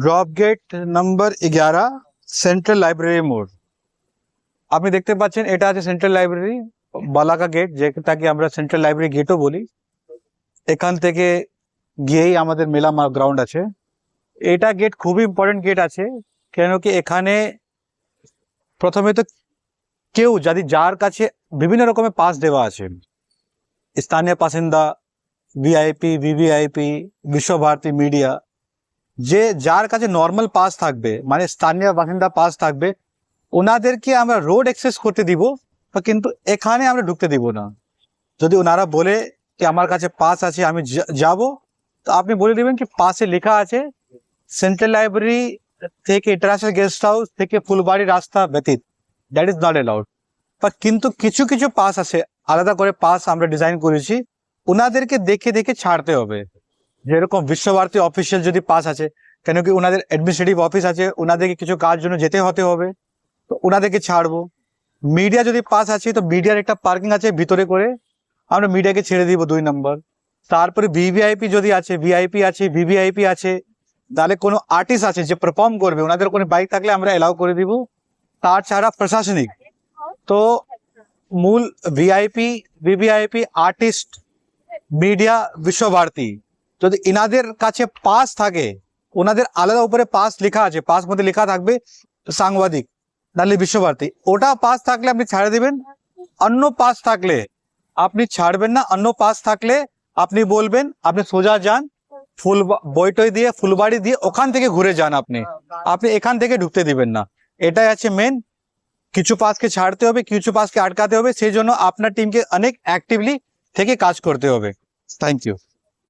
Drop gate number 11 central library মোড়। আপনি দেখতে পাচ্ছেন এটা আছে সেন্ট্রাল লাইব্রেরি বালাকা গেট, যেটাকে আমরা সেন্ট্রাল লাইব্রেরি গেটও বলি। এখান থেকে গিয়েই আমাদের মেলা গ্রাউন্ড আছে। এটা গেট খুবই ইম্পর্টেন্ট গেট আছে, কেন কি এখানে প্রথমে তো কেউ যদি যার কাছে বিভিন্ন রকমের পাস দেওয়া আছে, স্থানীয় বাসিন্দা, ভিআইপি, ভিভিআইপি, বিশ্বভারতী মিডিয়া, যে যার কাছে নর্মাল পাস থাকবে মানে স্থানীয় বাসিন্দা পাস থাকবে, ওনাদেরকে আমরা রোড অ্যাক্সেস করতে দিব, কিন্তু এখানে আমরা ঢুকতে দিব না। যদি ওনারা বলে কি আমার কাছে পাস আছে আমি যাব, তো আপনি বলে দিবেন কি পাসে লেখা আছে সেন্ট্রাল লাইব্রেরি থেকে ইন্টারন্যাশনাল গেস্ট হাউস থেকে ফুলবাড়ি রাস্তা ব্যতীত, দ্যাট ইজ নট অ্যালাউড। কিন্তু কিছু কিছু পাস আছে, আলাদা করে পাস আমরা ডিজাইন করেছি, ওনাদেরকে দেখে দেখে ছাড়তে হবে। যেরকম বিশ্বভারতী অফিসিয়াল যদি পাস আছে, কেন কি ওনাদের অ্যাডমিনিস্ট্রেটিভ অফিস আছে, ওনাদেরকে কিছু কাজ জন্য যেতে হতে হবে, তো ওনাদেরকে ছাড়বো। মিডিয়া যদি পাস আছে, তো মিডিয়ার একটা পার্কিং আছে ভিতরে করে, আমরা মিডিয়াকে ছেড়ে দিব 2 নম্বর। তারপরে ভিভিআইপি যদি আছে, ভিআইপি আছে, ভিভিআইপি আছে, তাহলে কোনো আর্টিস্ট আছে যে পারফর্ম করবে, ওনাদের কোনো বাইক থাকলে আমরা এলাও করে দিব। তাছাড়া প্রশাসনিক, তো মূল VIP, VVIP, artist, media, Visvabharati, যদি ইনাদের কাছে পাস থাকে, ওনাদের আলাদা উপরে পাস লেখা আছে, পাস মধ্যে লেখা থাকবে সাংবাদিক, নাহলে বিশ্বভারতী, ওটা পাস থাকলে আপনি ছাড়ে দিবেন। অন্য পাস থাকলে আপনি ছাড়বেন না। অন্য পাস থাকলে আপনি বলবেন, আপনি সোজা যান বইটই দিয়ে ফুলবাড়ি দিয়ে, ওখান থেকে ঘুরে যান, আপনি এখান থেকে ঢুকতে দিবেন না। এটাই আছে মেন। কিছু পাসকে ছাড়তে হবে, কিছু পাসকে আটকাতে হবে, সেই জন্য আপনার টিমকে অনেক অ্যাক্টিভলি থেকে কাজ করতে হবে। Thank you.